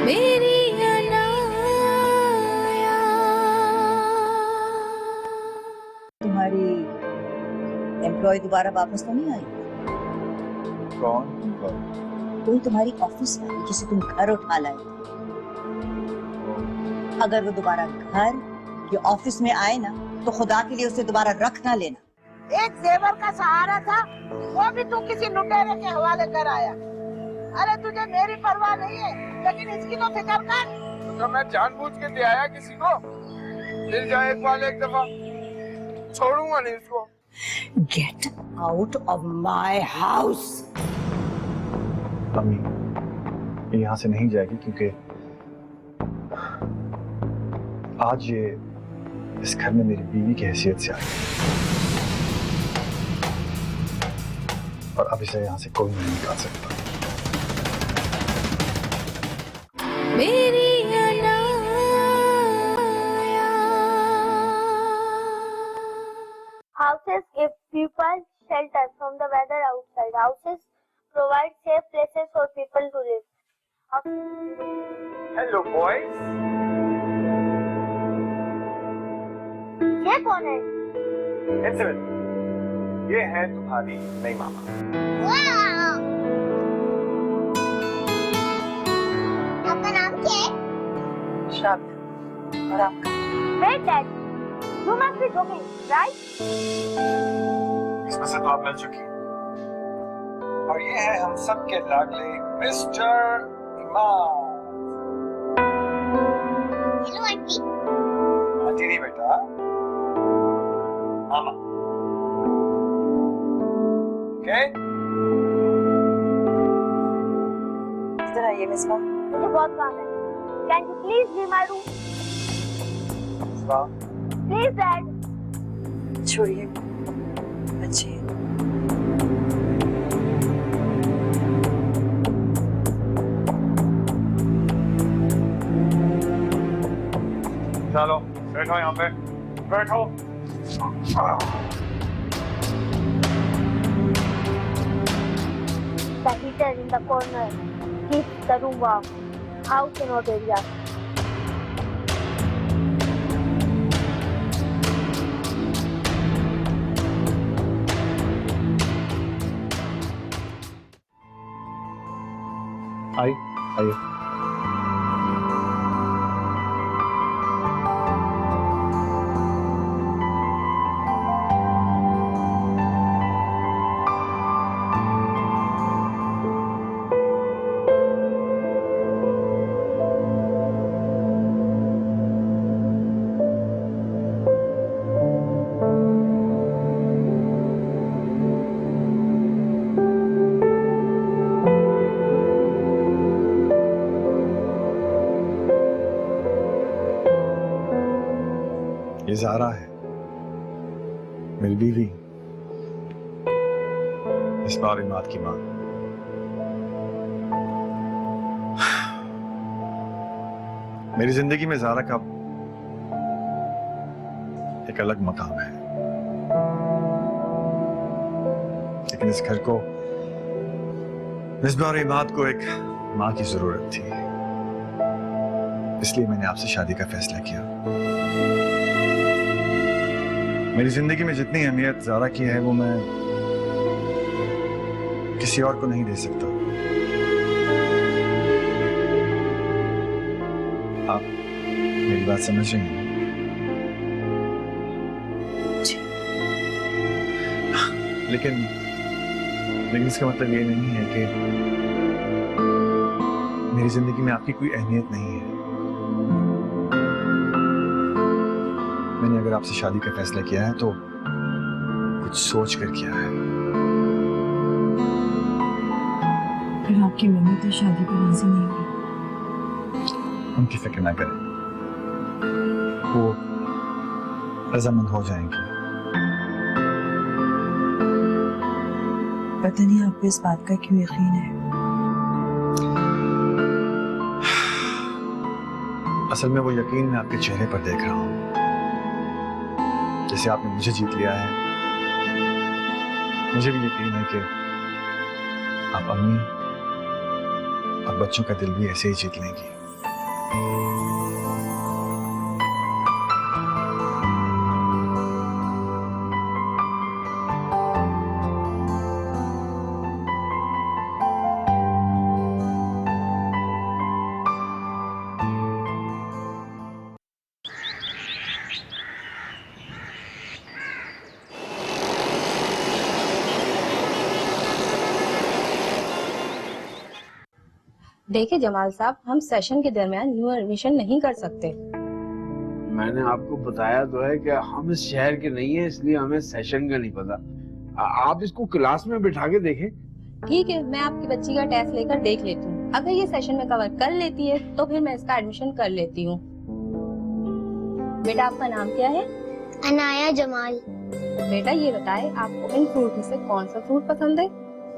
मेरी अनाया। तुम्हारी एम्प्लॉय दोबारा वापस तो नहीं आई? कौन? कोई तुम्हारी ऑफिस वाली जिसे तुम घर उठा लाए थे। अगर वो दोबारा घर या ऑफिस में आए ना तो खुदा के लिए उसे दोबारा रख ना लेना। एक जेवर का सहारा था, वो भी तू किसी लुटेरे के हवाले कर आया। अरे तुझे मेरी परवाह नहीं है, लेकिन इसकी तो फिक्र कर। तो मैं जानबूझ के दे आया किसी को? मिल जाए एक वाले एक दफा, छोड़ूंगा नहीं उसको। Get out of my house. अम्मी ये यहाँ से नहीं जाएगी क्योंकि आज ये इस घर में मेरी बीवी की हैसियत से आई और अब इसे यहाँ से कोई नहीं निकाल सकता। मेरी Anaya. Houses give people shelter from the weather outside. Houses provide safe places for people to live. Hello boys. ये कौन है? ये है तुम्हारी नई मामा। आपका नाम क्या है? श्राव्य। और आपका? Wait, Dad. You must be joking, right? इसमें से तो आप मिल चुकी और ये है हम सब के लाडले मिस्टर इमाम। Hello, auntie. आंटी नहीं बेटा, मामा। ओके? इधर आइए मिस माँ। मुझे बहुत काम है. Can you please leave my room? Please, Dad. छोड़िए बच्चे। चलो बैठो यहाँ पे, बैठो। The heater in the corner keeps the room warm. House in hot area. आइए। ये ज़ारा है, मेरी बीवी, इस बार इमाद की मां। मेरी जिंदगी में ज़ारा का एक अलग मकाम है, लेकिन इस घर को, इस बार इमाद को एक मां की जरूरत थी, इसलिए मैंने आपसे शादी का फैसला किया। मेरी जिंदगी में जितनी अहमियत ज़ारा की है वो मैं किसी और को नहीं दे सकता। आप मेरी बात समझ रही हैं? लेकिन इसका मतलब ये नहीं है कि मेरी जिंदगी में आपकी कोई अहमियत नहीं है। मैंने अगर आपसे शादी का फैसला किया है तो कुछ सोच कर किया है। फिर आपकी मम्मी तो शादी पर राजी नहीं हुई। उनकी फिक्र ना करें, वो रजामंद हो जाएंगी। पता नहीं आपको इस बात का क्यों यकीन है। असल में वो यकीन मैं आपके चेहरे पर देख रहा हूँ। जैसे आपने मुझे जीत लिया है, मुझे भी यकीन है कि आप अम्मी और बच्चों का दिल भी ऐसे ही जीत लेंगी। देखिए जमाल साहब, हम सेशन के दरमियान न्यू एडमिशन नहीं कर सकते। मैंने आपको बताया तो है कि हम इस शहर के नहीं है, इसलिए हमें सेशन का नहीं पता। आप इसको क्लास में बिठा के देखें। ठीक है, मैं आपकी बच्ची का टेस्ट लेकर देख लेती हूँ। अगर ये सेशन में कवर कर लेती है तो फिर मैं इसका एडमिशन कर लेती हूँ। बेटा आपका नाम क्या है? अनाया जमाल। बेटा ये बताए आपको इन फ्रूट में से कौन सा फ्रूट पसंद है?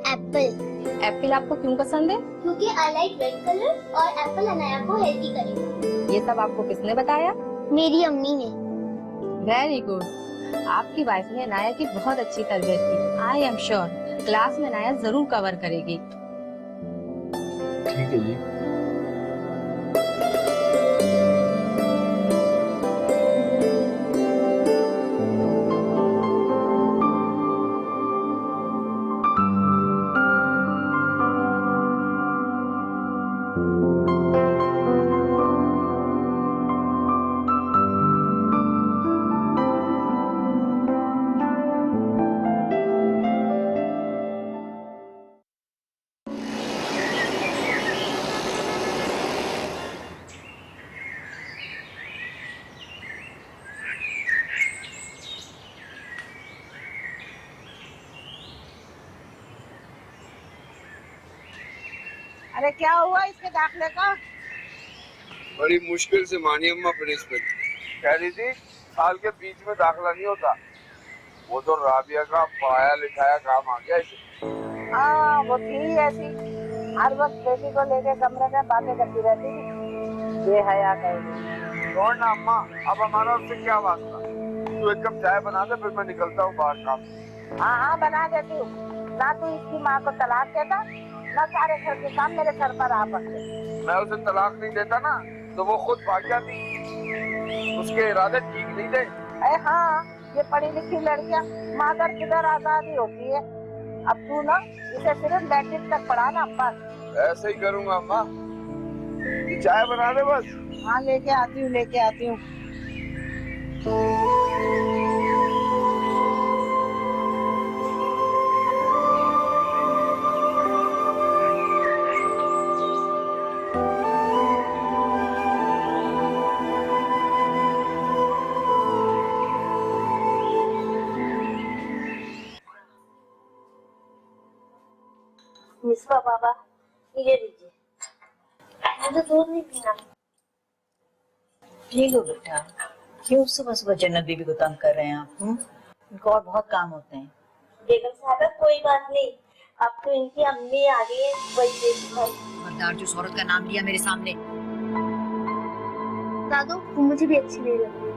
एप्पल। एप्पल आपको क्यों पसंद है? क्योंकि आई लाइक रेड कलर और एप्पल अनाया को हेल्दी करेगा। ये सब आपको किसने बताया? मेरी अम्मी ने। Very good. आपकी वाइफ ने अनाया की बहुत अच्छी तरबियत की। आई एम श्योर क्लास में अनाया जरूर कवर करेगी। ठीक है जी। अरे क्या हुआ इसके दाखिले का? बड़ी मुश्किल से मानी अम्मा प्रिंसिपल कह रही थी साल के बीच में दाखिला नहीं होता। वो तो राबिया का पाया लिखाया काम आ गया इसे। हाँ वो थी ऐसी, हर वक्त बेटी को लेके कमरे में बातें करती रहती थी। बेहया कहेगी। छोड़ ना अम्मा, अब हमारा उससे क्या वास्ता। तू एक कप चाय बना दे, फिर मैं निकलता हूँ बाहर काम। हाँ हाँ बना देती हूँ। ना तू इसकी माँ को तलाक देता, ना सारे घर के काम मेरे सर पर आ पड़ते। मैं उसे तलाक नहीं देता ना तो वो खुद भाग जाती। उसके इरादे ठीक नहीं थे। अरे हाँ, ये पढ़ी लिखी लड़कियाँ मादर किधर आजादी होती है। अब तू ना इसे सिर्फ मैट्रिक तक पढ़ाना बस। ऐसे ही करूँगा अम्मा। ये चाय बना दे बस। हाँ लेके आती हूँ। मिसवा बाबा ये लीजिए। मुझे दूध नहीं पीना। ले लो बेटा। क्यों सुबह सुबह जन्नत बीबी को तंग कर रहे हैं आप? इनको और बहुत काम होते हैं। बेगम साहबा कोई बात नहीं, अब तो इनकी अम्मी आ गई है, वही देखो। खबरदार जो औरत का नाम लिया मेरे सामने। दादू मुझे भी अच्छी नहीं लगी।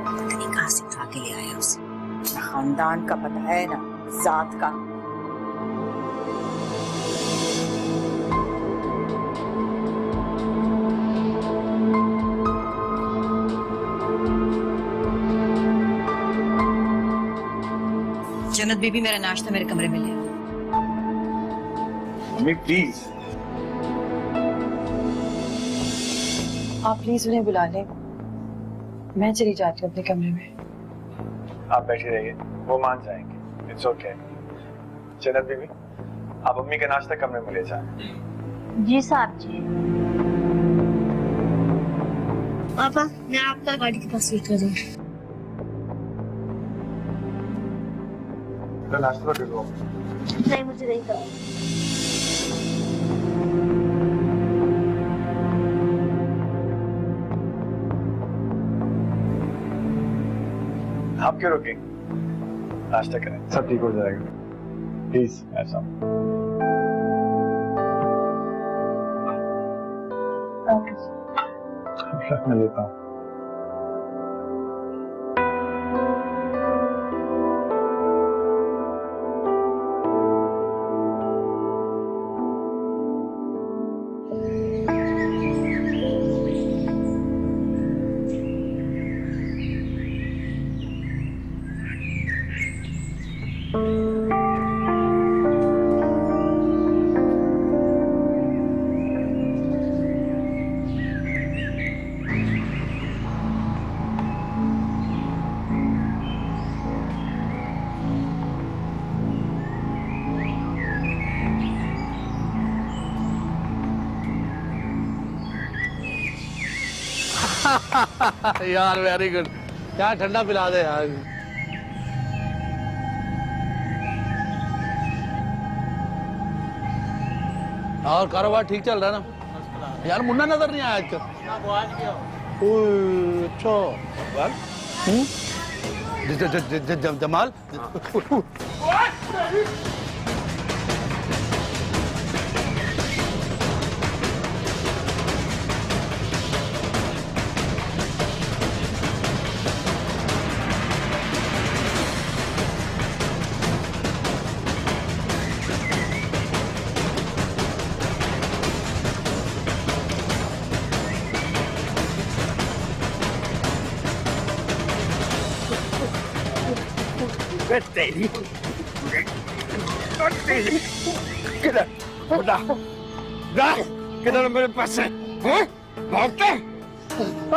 पता नहीं कहाँ से उठा के ले आया उसे। खानदान का पता है ना, जात का। जन्नत बीबी मेरा नाश्ता मेरे कमरे में ले। Mummy please. आप प्लीज उन्हें बुला लें, मैं चली जाती हूँ अपने कमरे में। आप बैठे रहिए, वो मान जाएंगे। It's okay. जन्नत बीबी, आप मम्मी का नाश्ता कमरे में ले जाएं। जी साहब जी। पापा मैं आपका गाड़ी के पास वेट कर रही हूँ। नाश्ता तो लो। नहीं मुझे नहीं करना। आप क्यों रुके? नाश्ता करें, सब ठीक हो जाएगा। प्लीज ऐसा। मैं लेता हूँ। यार वेरी गुड। क्या ठंडा पिला दे यार। और कारोबार ठीक चल रहा है ना यार? मुन्ना नजर नहीं आया आजकल। अच्छा जमाल तेरी किधर किधर मेरे पास है? भागते?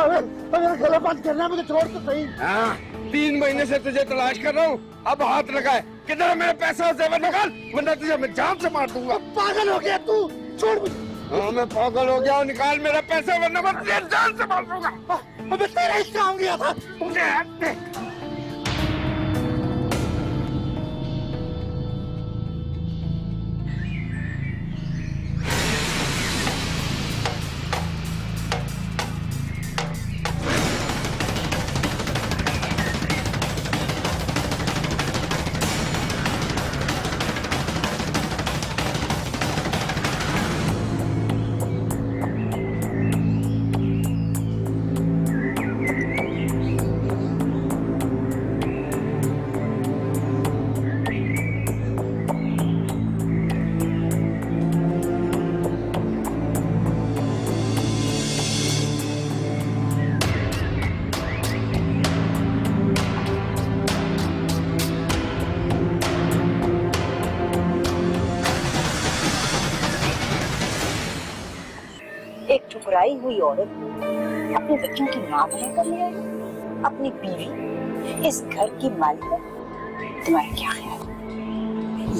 अरे गला बंद करना, मुझे छोड़ तो सही। हाँ, 3 महीने से तुझे तलाश कर रहा हूँ, अब हाथ लगाए। किधर है मेरे पैसे और जेवर? निकाल, वरना तुझे मैं जान से मार दूंगा। पागल हो गया तू, छोड़ मुझे। हाँ, मैं पागल हो गया हूँ। निकाल मेरा पैसा, वरना मैं तुझे जान से मार दूंगा। अबे तेरा ही काम गया था। एक ठुकराई हुई औरत अपने बच्चों की मां बना कर ले आई, अपनी बीवी, इस घर की मालिक। तुम्हारा क्या ख्याल?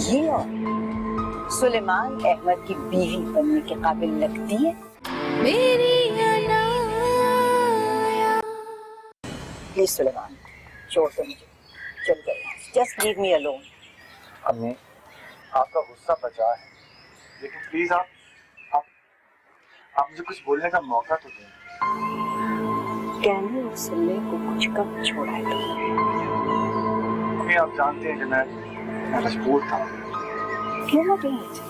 ये औरत सुलेमान अहमद की बीवी बनने के काबिल लगती है? प्लीज सुलेमान, छोड़ दो मुझे, चल जाओ, जस्ट लीव मी अलोन। अम्मी, आपका गुस्सा बचा है, लेकिन प्लीज आप मुझे कुछ बोलने का मौका तो दें। कहने और सुनने को कुछ कम छोड़ा है तुमने। अम्मी, आप जानते हैं कि मैं मजबूर था। क्यों मजबूर थे?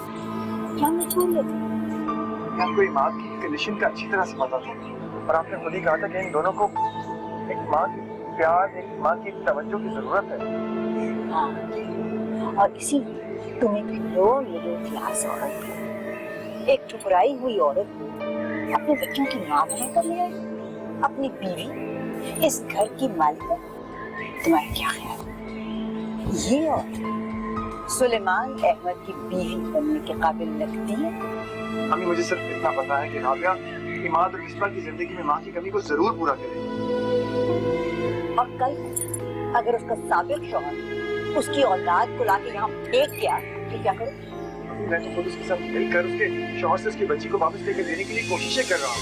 क्या मजबूर थे? मैं आपको इमाद की कंडीशन का अच्छी तरह से पता था, और आपने खुद ही कहा था कि इन दोनों को एक माँ की प्यार, एक माँ की तवज्जो की जरूरत है। हाँ, और इसीलिए तुम्हें लो मिडिल क्लास औरत, एक ठुकराई हुई औरत अपने बच्चों की मां बना कर ले आई, अपनी बीवी, इस घर की मालिक। तुम्हारा क्या ख्याल? ये औरत सुलेमान अहमद की बीवी बनने के काबिल लगती है? अम्मी, मुझे सिर्फ इतना पता है कि राबिया इमाद और मिसबा की जिंदगी में माँ की कमी को जरूर पूरा करेगी। और कल अगर उसका साबिक शौहर उसकी औलाद को लाके यहाँ फेंक गया तो क्या करो? मैं तो खुद उसके साथ मिलकर उसके शौहर से उसकी बच्ची को वापस लेकर देने के लिए कोशिशें कर रहा हूँ।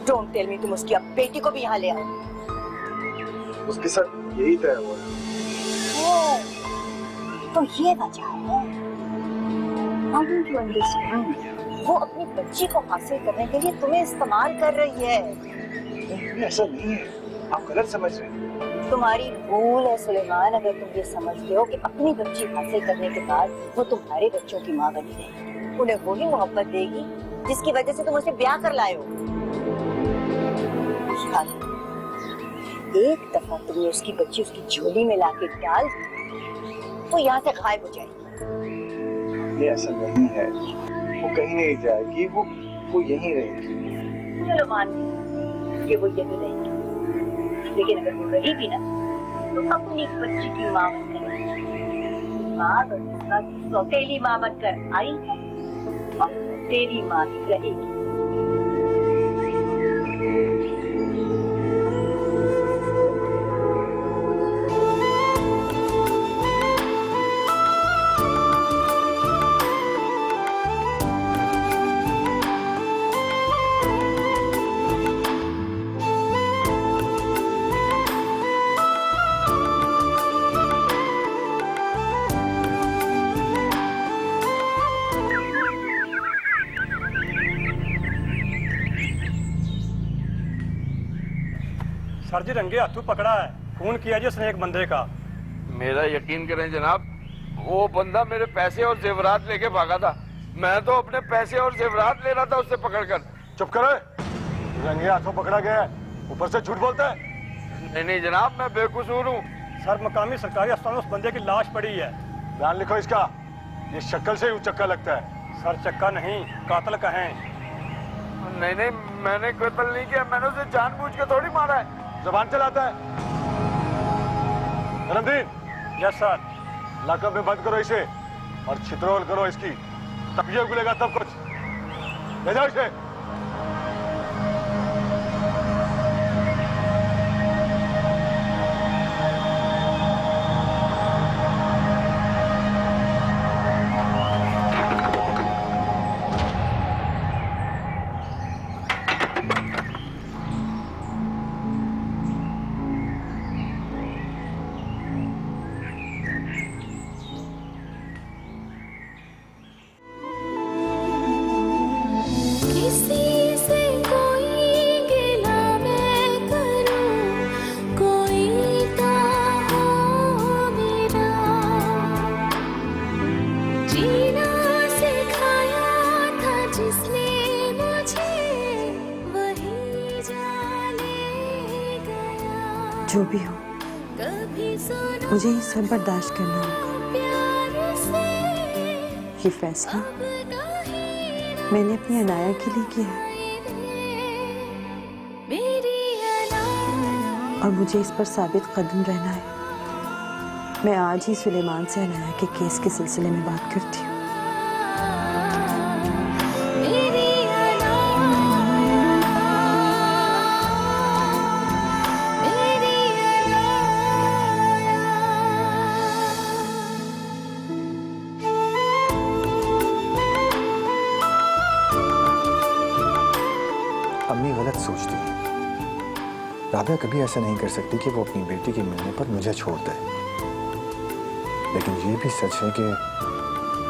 डोंट टेल मी तुम उसकी अब बेटी को भी यहाँ ले आओ। उसके साथ यही तय हुआ है। तो ये वजह है। How don't you understand? वो अपनी बच्ची को हासिल करने के लिए तुम्हें इस्तेमाल कर रही है। नहीं, ऐसा नहीं है, आप गलत समझ रहे हैं। तुम्हारी भूल है सुलेमान, अगर तुम ये समझते हो कि अपनी बच्ची हासिल करने के बाद वो तुम्हारे बच्चों की माँ बनी रहेगी, उन्हें वही मोहब्बत देगी जिसकी वजह से तुम उसे ब्याह कर लाए हो। एक दफा तुमने उसकी बच्ची उसकी झोली में लाके डाल, वो यहाँ से गायब हो जाएगी। ये ऐसा नहीं है, वो कहीं नहीं जाएगी, वो यहीं रहेगी। चलो मान कि वो यहीं रहेगी, लेकिन अगर वो रही भी ना तो अपनी बच्ची की माँ बनकर, माँ बनकर सौतेली माँ बनकर आई है और तेरी माँ ही रहेगी। सर जी रंगे हाथों पकड़ा है, खून किया जी उसने एक बंदे का। मेरा यकीन करें जनाब, वो बंदा मेरे पैसे और जेवरात लेके भागा था। मैं तो अपने पैसे और जेवरात ले रहा था उससे पकड़कर। चुप करो, रंगे हाथों पकड़ा गया है, ऊपर से झूठ बोलता है। नहीं जनाब, मैं बेकसूर हूँ। सर मकामी सरकारी अस्पताल में उस बंदे की लाश पड़ी है। बयान लिखो इसका, ये शक्ल से ही चक्का लगता है। सर चक्का नहीं, कातिल कहें। नहीं, मैंने कत्ल नहीं किया, मैंने उसे जानबूझ के थोड़ी मारा है। जबान चलाता है। रणदीन, यस सर। लॉकअप में बंद करो इसे और छितरोल करो इसकी, तब ये उगलेगा तब कुछ। ले जाओ इसे। किसी से कोई गिला मैं करूं, कोई हो मेरा, जीना सिखाया था जिसने मुझे, वही जाने गया। जो भी हो, कभी सुनो मुझे ये सब बर्दाश्त करना होगा। प्यार से ये फैसला मैंने अपनी अनाया के लिए किया है और मुझे इस पर साबित कदम रहना है। मैं आज ही सुलेमान से अनाया के केस के सिलसिले में बात करती हूँ। अम्मी गलत सोचती है। राबिया कभी ऐसा नहीं कर सकती कि वो अपनी बेटी के मिलने पर मुझे छोड़ दे। लेकिन ये भी सच है कि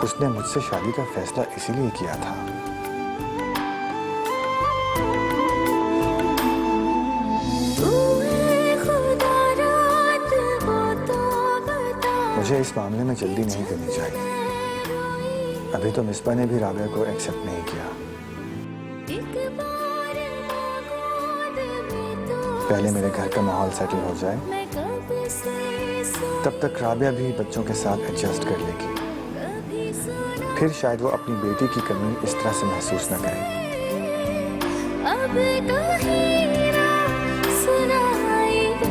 उसने मुझसे शादी का फैसला इसीलिए किया था। मुझे इस मामले में जल्दी नहीं करनी चाहिए। अभी तो मिसबा ने भी राबिया को एक्सेप्ट नहीं किया। पहले मेरे घर का माहौल सेटल हो जाए, तब तक राबिया भी बच्चों के साथ एडजस्ट कर लेगी। फिर शायद वो अपनी बेटी की कमी इस तरह से महसूस न करे। अब कहीं ना सुनाई दे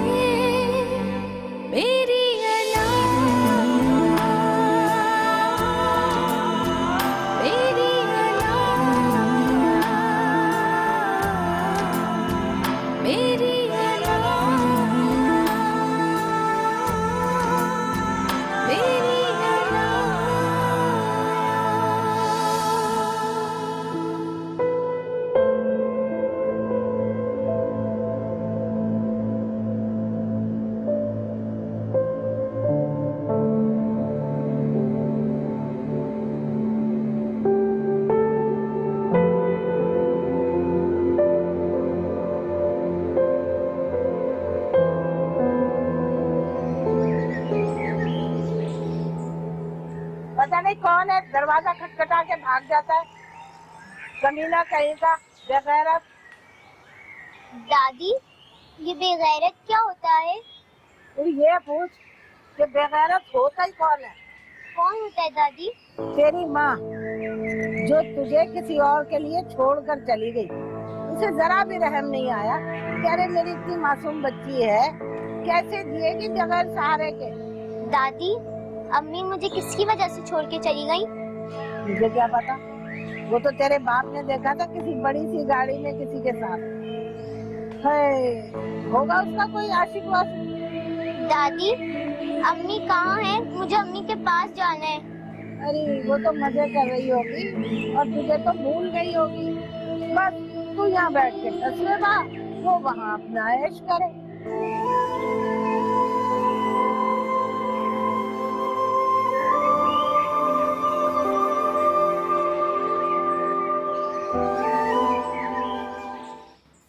मेरी पता नहीं कौन है दरवाजा खटखटा के भाग जाता है, कमीना कहीं का बेगैरत। दादी, ये बेगैरत क्या होता है? तू ये पूछ कि बेगैरत होता ही कौन है। कौन होता है दादी? तेरी माँ, जो तुझे किसी और के लिए छोड़कर चली गई। उसे जरा भी रहम नहीं आया कि अरे मेरी इतनी मासूम बच्ची है, कैसे जिएगी बगैर सहारे के। दादी, अम्मी मुझे किसकी वजह से छोड़ के चली गई? मुझे क्या पता, वो तो तेरे बाप ने देखा था किसी बड़ी सी गाड़ी में किसी के साथ। है, होगा उसका कोई आशिक वाशिक। दादी, अम्मी कहाँ है? मुझे अम्मी के पास जाना है। अरे वो तो मजे कर रही होगी और तुझे तो भूल गई होगी। बस तू यहाँ बैठ के तस्वीर बा, वो वहाँ अपना ऐश करे।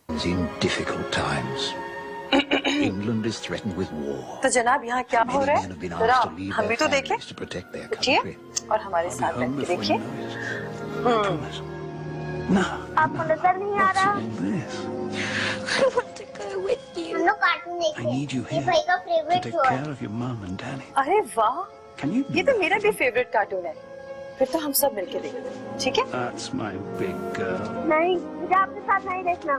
In difficult times. England is threatened with war. तो जनाब यहाँ क्या हो रहा है? जरा हम भी तो देखें। To protect their उठिए country. और हमारे I'll be साथ home बैठ के before you देखिए। know it. Promise. No. आपको नजर नहीं आ रहा? What's all this? I want to go with you. हम लोग कार्टून देख I रहे हैं। need you ये here भाई का to फेवरेट take शो है। care of your mum and Danny. अरे वाह, Can you? ये do तो मेरा that? भी फेवरेट कार्टून है। फिर तो हम सब मिलके देखते हैं, ठीक है? That's my big girl. नहीं, मुझे आपके साथ नहीं देखना।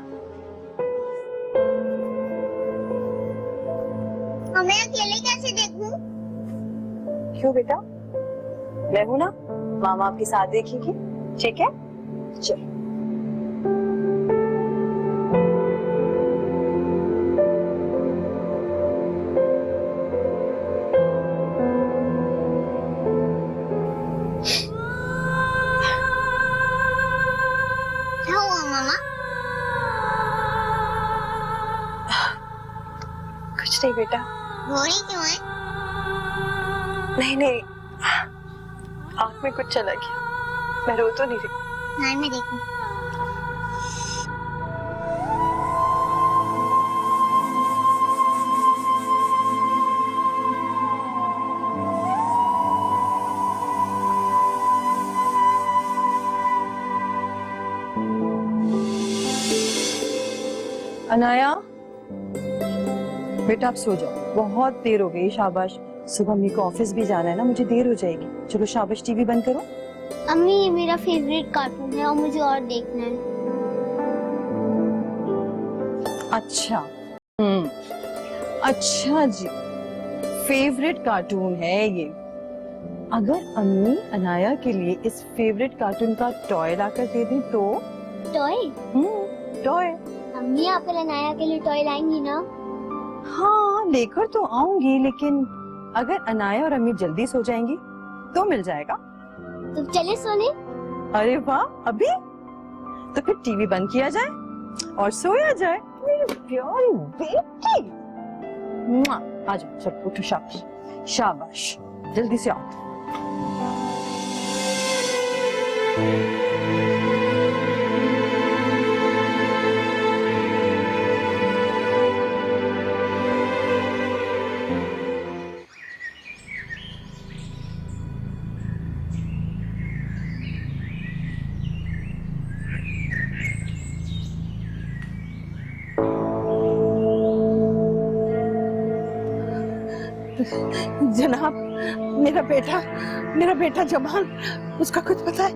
मैं अकेले कैसे देखूं? क्यों बेटा? मैं हूं ना, मामा आपके साथ देखेगी, ठीक है? चल। क्या हुआ मामा? कुछ नहीं बेटा। रो रही क्यों है? नहीं नहीं, आँख में कुछ चला गया। मैं रो तो नहीं रही। हाँ मैं देखूं। अनाया, बेटा आप सो जाओ, बहुत देर हो गई। शाबाश, सुबह मेरे को ऑफिस भी जाना है ना, मुझे देर हो जाएगी। चलो शाबाश, टीवी बंद करो। अम्मी ये मेरा फेवरेट कार्टून है और मुझे और देखना है। अच्छा, अच्छा जी, फेवरेट कार्टून है ये। अगर अम्मी अनाया के लिए इस फेवरेट कार्टून का टॉय लाकर दे दें तो? टॉय? टॉय। अम्मी आप अनाया के लिए टॉय लाएंगी ना? हाँ लेकर तो आऊंगी, लेकिन अगर अनाया और अम्मी जल्दी सो जाएंगी तो मिल जाएगा। तो चले सोने? अरे वाह, अभी? तो फिर टीवी बंद किया जाए और सोया जाए। मेरी प्यारी बेटी, आ जाओ, चलो उठो, शाबाश शाबाश, जल्दी से आओ। जनाब, मेरा बेटा जमाल, उसका कुछ पता है?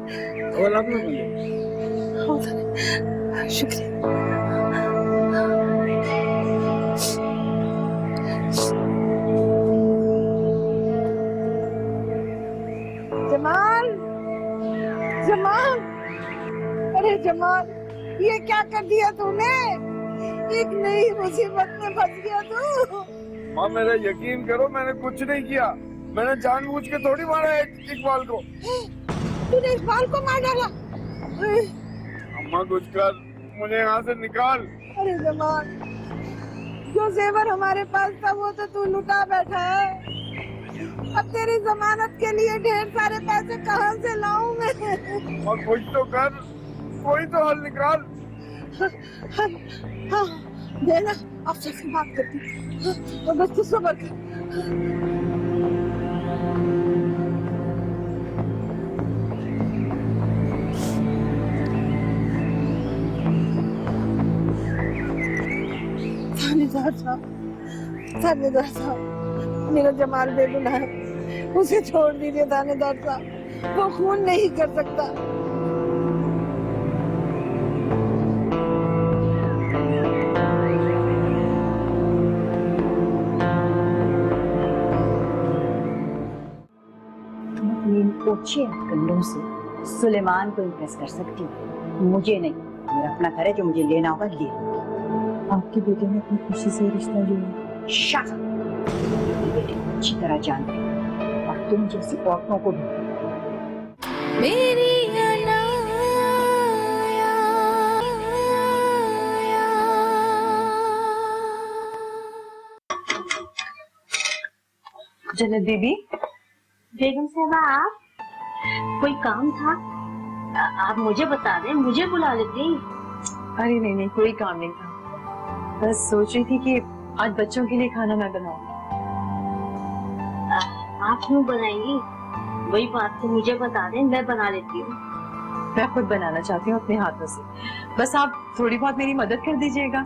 शुक्रिया। जमाल, अरे जमाल, ये क्या कर दिया तूने? एक नई मुसीबत में फंस गया तू। माँ मेरा यकीन करो, मैंने कुछ नहीं किया। मैंने जानबूझ के थोड़ी मारा है इकबाल को। तूने इकबाल को मार डाला? अम्मा कुछ कर, मुझे यहाँ से निकाल। अरे जमाल, जो जेवर हमारे पास था वो तो तू लुटा बैठा है। अब तेरी जमानत के लिए ढेर सारे पैसे कहाँ से लाऊं मैं? और कुछ तो कर, कोई तो हल निकाल। हाँ, देना, अफसर से बात करती हूँ। बस तू सब्र कर। थानेदार साहब, मेरा जमाल बेगुनाह है, उसे छोड़ दीजिए थानेदार साहब, वो खून नहीं कर सकता। तुम अपनी ऊंची हथकंडों से सुलेमान को इम्प्रेस कर सकती हो, मुझे नहीं। मेरा अपना घर है, जो मुझे लेना होगा ले लो। आपके बेटे ने अपनी खुशी से रिश्ता जोड़ा। Shut up! मेरी बेटी को अच्छी तरह जानती हूँ, और तुम जैसी औरतों को भी। मेरी अनाया। जन्नत बीबी। बेगम साहबा, आप? कोई काम था? आप मुझे बता दें, मुझे बुला लेती। अरे नहीं नहीं, कोई काम नहीं था, बस सोच रही थी कि आज बच्चों के लिए खाना मैं बनाऊंगी। आप क्यों बनाएंगी? वही बात तो मुझे बता दें, मैं बना लेती हूँ। मैं खुद बनाना चाहती हूँ अपने हाथों से, बस आप थोड़ी बहुत मेरी मदद कर दीजिएगा।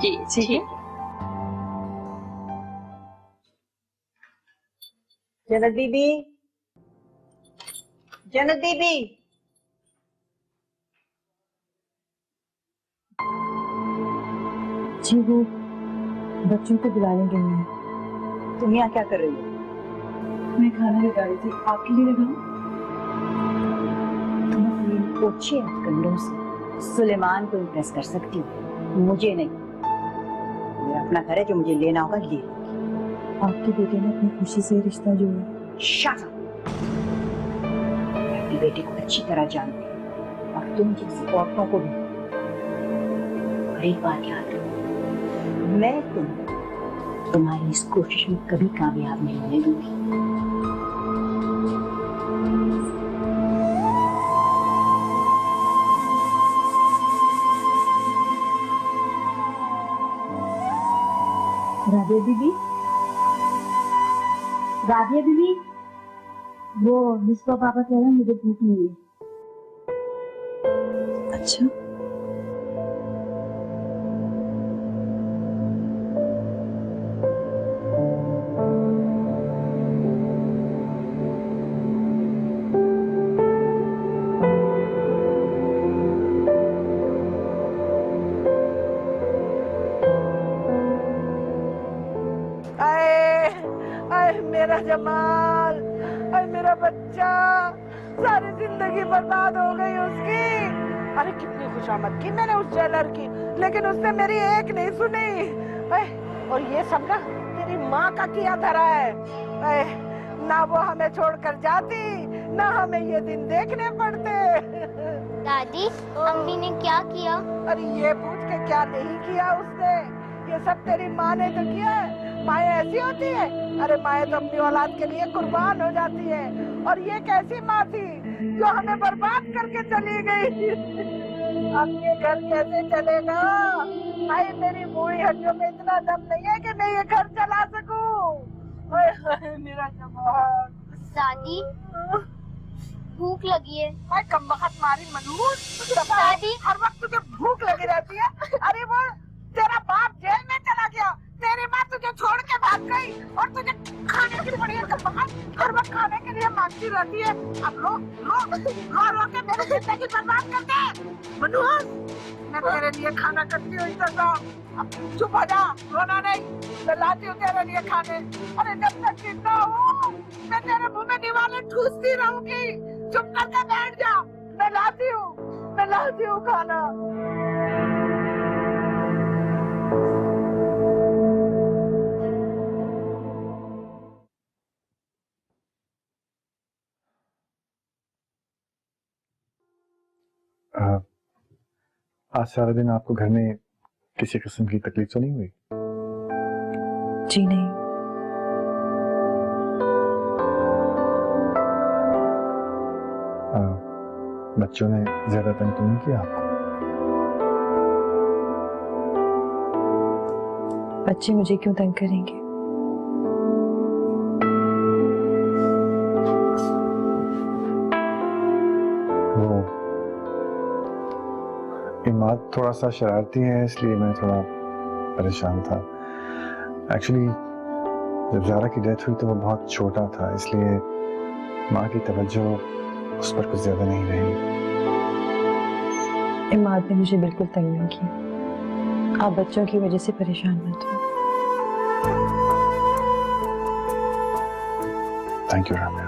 जी ठीक है। जनक दीदी, जनक दीदी, जी वो बच्चों को बुलाने गई है। तुम यहाँ क्या कर रही हो? मैं खाना लगा रही थी, आपके लिए लगाऊं? तुम अपनी ओछे हथकंडों से सुलेमान को इम्प्रेस कर सकती हो, मुझे नहीं। मेरा अपना घर है, जो मुझे लेना होगा ले लो। आपके बेटे ने अपनी खुशी से रिश्ता जोड़ा। Shut up! मैं अपनी बेटी को अच्छी तरह जानती हूँ और तुम जैसी औरतों को भी। और एक बात याद रखो, मैं तुम्हारी इस कोशिश में कभी कामयाब नहीं होने दूंगी। राबिया दीदी, राबिया दीदी, वो मिसबा पापा कह रहे हैं मुझे भूख नहीं है। अच्छा, मेरा जमाल, अरे मेरा बच्चा, सारी जिंदगी बर्बाद हो गई उसकी। अरे कितनी खुशामद की मैंने उस जेलर की, लेकिन उसने मेरी एक नहीं सुनी। और ये सब ना तेरी माँ का किया धरा है। ना वो हमें छोड़कर जाती, ना हमें ये दिन देखने पड़ते। दादी, अम्मी ने क्या किया? अरे ये पूछ के क्या नहीं किया उसने, ये सब तेरी माँ ने तो किया है। माएँ ऐसी होती है? अरे माएँ तो अपनी औलाद के लिए कुर्बान हो जाती है। और ये कैसी माँ थी जो हमें बर्बाद करके चली गई। अब ये घर कैसे चलेगा? भाई मेरी बूढ़ी हड्डियों में इतना दम नहीं है कि मैं ये घर चला सकूं। मेरा जमाल। दादी, भूख लगी है। मैं कमबख्त मारी मनहूस। दादी, हर वक्त तुझे भूख लगी रहती है। अरे वो तेरा बाप जेल में चला गया, तेरी माँ तुझे छोड़ के भाग गई और तुझे खाने की बड़ी कमबख्त हर वक्त खाने के लिए मांगती रहती है। अब रो रो रो रो के मेरी जिंदगी बर्बाद कर दे। मनहूस, मैं तेरे लिए खाना करती हूँ इंतजाम। अब चुप हो जा, रोना नहीं, मैं लाती हूँ तेरे लिए खाने। अरे जब तक जिंदा हूँ मैं तेरे मुंह में निवाले ठूसती रहूंगी। चुप करके बैठ जा, मैं लाती हूँ खाना। आज सारा दिन आपको घर में किसी किस्म की तकलीफ तो नहीं हुई? जी नहीं। बच्चों ने ज्यादा तंग तो नहीं किया आपको? बच्चे मुझे क्यों तंग करेंगे? वो इमाद थोड़ा सा शरारती है, इसलिए मैं थोड़ा परेशान था। एक्चुअली जब ज़ारा की डेथ हुई तो वो बहुत छोटा था, इसलिए माँ की तवज्जो उस पर कुछ ज्यादा नहीं रही। इमाद ने मुझे बिल्कुल तंग नहीं किया। आप बच्चों की वजह से परेशान मत हो। Thank you Ramya.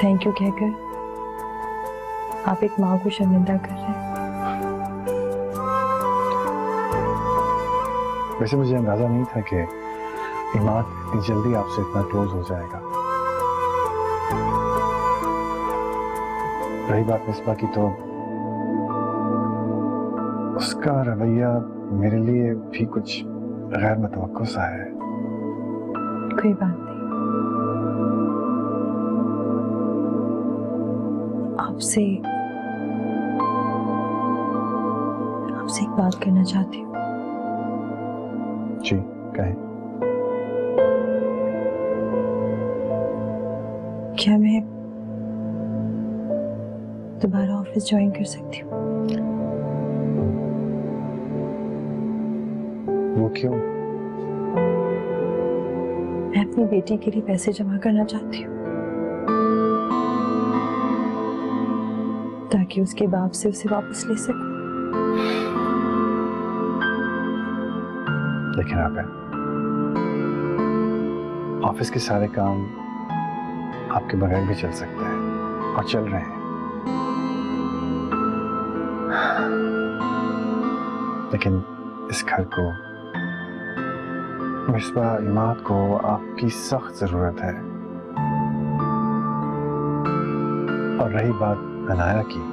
Thank you कहकर आप एक माँ को शर्मिंदा कर रहे हैं। वैसे मुझे अंदाजा नहीं था कि इमाद इतनी जल्दी आपसे इतना क्लोज हो जाएगा। रही बात मिसबा की, तो उसका रवैया मेरे लिए भी कुछ गैर मुतवक्को सा है। कोई बात नहीं, आपसे एक बात करना चाहती हूँ। जी कहें। क्या मैं दोबारा ऑफिस ज्वाइन कर सकती हूँ? वो क्यों? मैं अपनी बेटी के लिए पैसे जमा करना चाहती हूँ ताकि उसके बाप से उसे वापस ले सकूं। लेकिन आप ऑफिस के सारे काम आपके बगैर भी चल सकते हैं और चल रहे हैं। लेकिन इस घर को, मिसबा इमाद को आपकी सख्त जरूरत है। और रही बात अनाया की,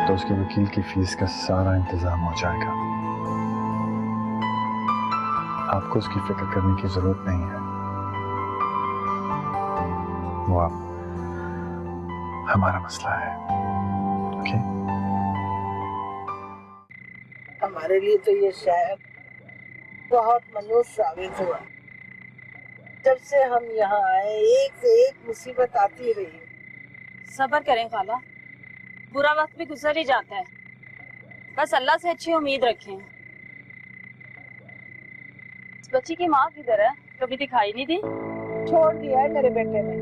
तो उसके वकील की फीस का सारा इंतजाम हो जाएगा। आपको उसकी फिक्र करने की जरूरत नहीं है। वो आप हमारा मसला है। ओके? हमारे लिए तो ये शहर बहुत मनोज साबित हुआ। जब से हम यहाँ आए एक से एक मुसीबत आती रही। सब्र करें खाला, बुरा वक्त भी गुजर ही जाता है। बस अल्लाह से अच्छी उम्मीद रखें। इस बच्ची की माँ किधर है? कभी दिखाई नहीं दी। छोड़ दिया है मेरे बेटे ने।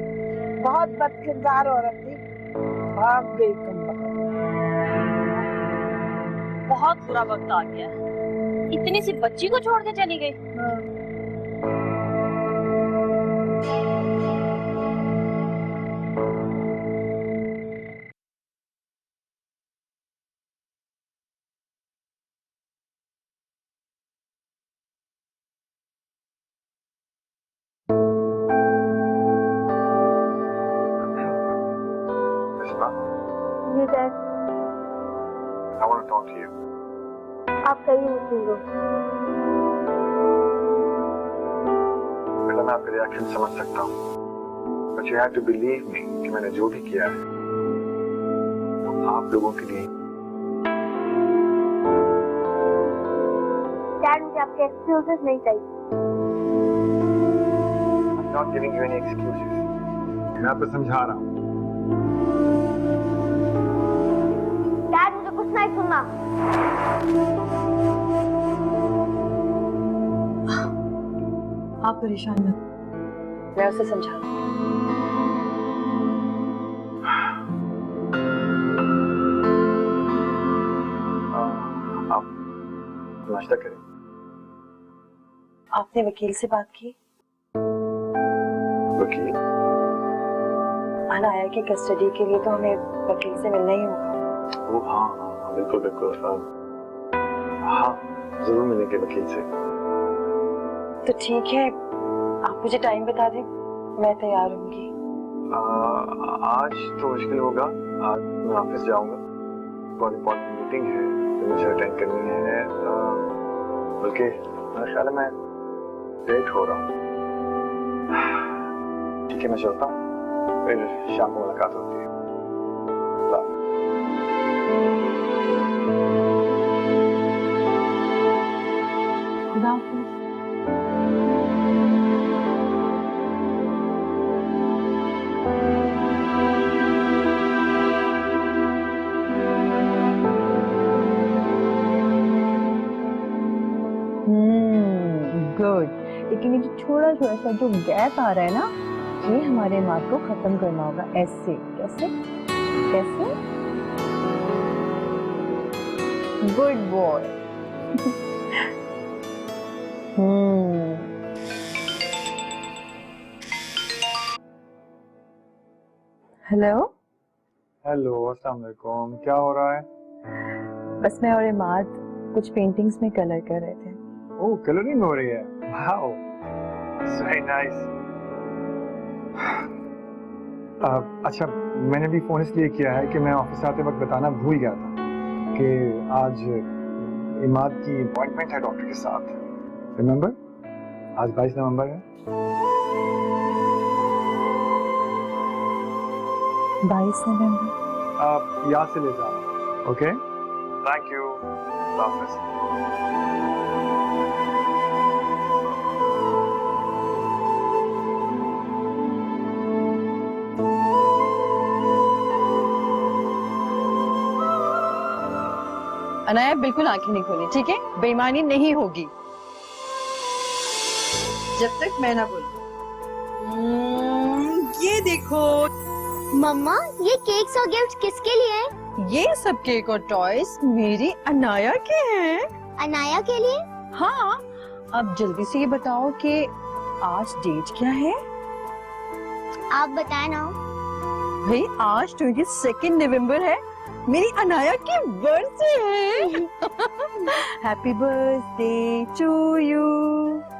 बहुत बदकिरदार औरत थी, भाग गई तुम। बहुत बुरा वक्त आ गया। इतनी सी बच्ची को छोड़ के चली गई। I want to talk to you. आप कहीं मत सुनो। बेटा मैं आपके रिएक्शन समझ सकता हूँ, but you have to believe me कि मैंने जो भी किया है वो आप लोगों के लिए। डैड मुझे आपके एक्सक्यूजेस नहीं चाहिए। I'm not giving you any excuses. मैं आपको समझा रहा हूँ। डैड मुझे कुछ नहीं सुनना। आप परेशान मत, मैं उसे समझा दूँ। आप नाश्ता करें। आपने वकील से बात की? वकील? अनाया की कस्टडी के लिए तो हमें वकील से मिलना ही होगा। वो हाँ बिल्कुल बिल्कुल। हाँ जरूर मिलेंगे वकील से। तो ठीक है, आप मुझे टाइम बता दें, मैं तैयार होंगी। आज तो मुश्किल होगा। आज मैं ऑफिस जाऊंगा, बहुत इम्पोर्टेंट मीटिंग है तो मुझे अटेंड करनी है। बल्कि मेरा ख्याल है मैं लेट हो रहा हूँ। ठीक है मैं चलता हूँ, फिर शाम को मुलाकात होती है। खुदा हाफिज़। गुड, लेकिन ये जो थोड़ा थोड़ा सा जो गैप आ रहा है ना, ये हमारे मार्क को खत्म करना होगा। ऐसे कैसे कैसे? Good boy. हेलो हेलो अस्सलाम वालेकुम, क्या हो रहा है? बस मैं और इमाद कुछ पेंटिंग्स में कलर कर रहे थे। ओह कलरिंग हो रही है, वाओ वेरी नाइस। अच्छा मैंने भी फोन इसलिए किया है कि मैं ऑफिस आते वक्त बताना भूल गया था कि आज इमाद की अपॉइंटमेंट है डॉक्टर के साथ। रिमेंबर आज 22 नवंबर है। 22 नवंबर? आप याद से ले जाओ। Okay thank you. अनाया बिल्कुल आंखें नहीं खोली, ठीक है? बेईमानी नहीं होगी जब तक मैं ना बोलूं। ये देखो, मम्मा ये केक्स और गिफ्ट किसके लिए हैं? ये सब केक और टॉयज मेरी अनाया के हैं। अनाया के लिए? हाँ, अब जल्दी से ये बताओ कि आज डेट क्या है? आप बताएं ना। भाई आज 22 नवंबर है, मेरी अनाया की बर्थडे है। Happy birthday to you,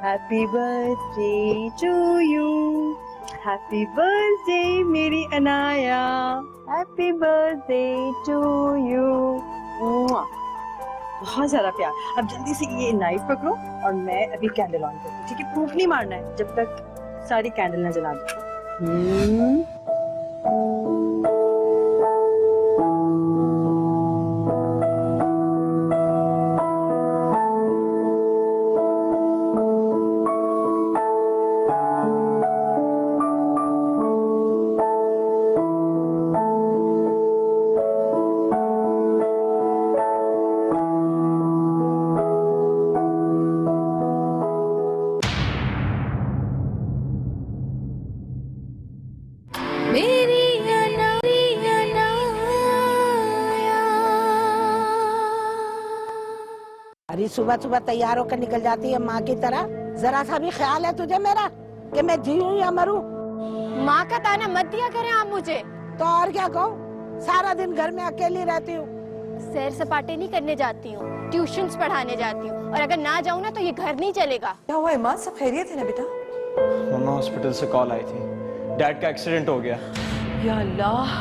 happy birthday to you, happy birthday मेरी Anaya, happy birthday to you. बहुत ज्यादा प्यार। अब जल्दी से ये नाइफ पकड़ो और मैं अभी कैंडल ऑन करती हूँ, ठीक है? प्रूफ नहीं मारना है जब तक सारी कैंडल ना जला दो। अरे सुबह सुबह तैयार होकर निकल जाती है माँ की तरह। जरा सा भी ख्याल है तुझे मेरा कि मैं जीऊं या मरूं? माँ का ताना मत दिया करें आप मुझे। तो और क्या कहूँ, सारा दिन घर में अकेली रहती हूँ। सैर सपाटे नहीं करने जाती हूँ, ट्यूशंस पढ़ाने जाती हूँ, और अगर ना जाऊँ ना तो ये घर नहीं चलेगा। क्या हुआ इमाद, सब खैरियत है ना बेटा? मम्मा हॉस्पिटल से कॉल आई थी, डैड का एक्सीडेंट हो गया। या अल्लाह,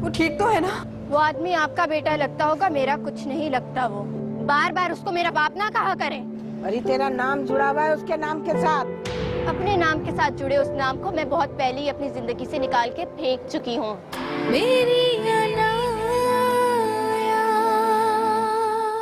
वो ठीक तो है ना? वो आदमी आपका बेटा लगता होगा, मेरा कुछ नहीं लगता। वो बार बार उसको मेरा बाप ना कहा करें। अरे तेरा नाम जुड़ा हुआ है उसके नाम के साथ। अपने नाम के साथ जुड़े उस नाम को मैं बहुत पहले ही अपनी जिंदगी से निकाल के फेंक चुकी हूँ। मेरी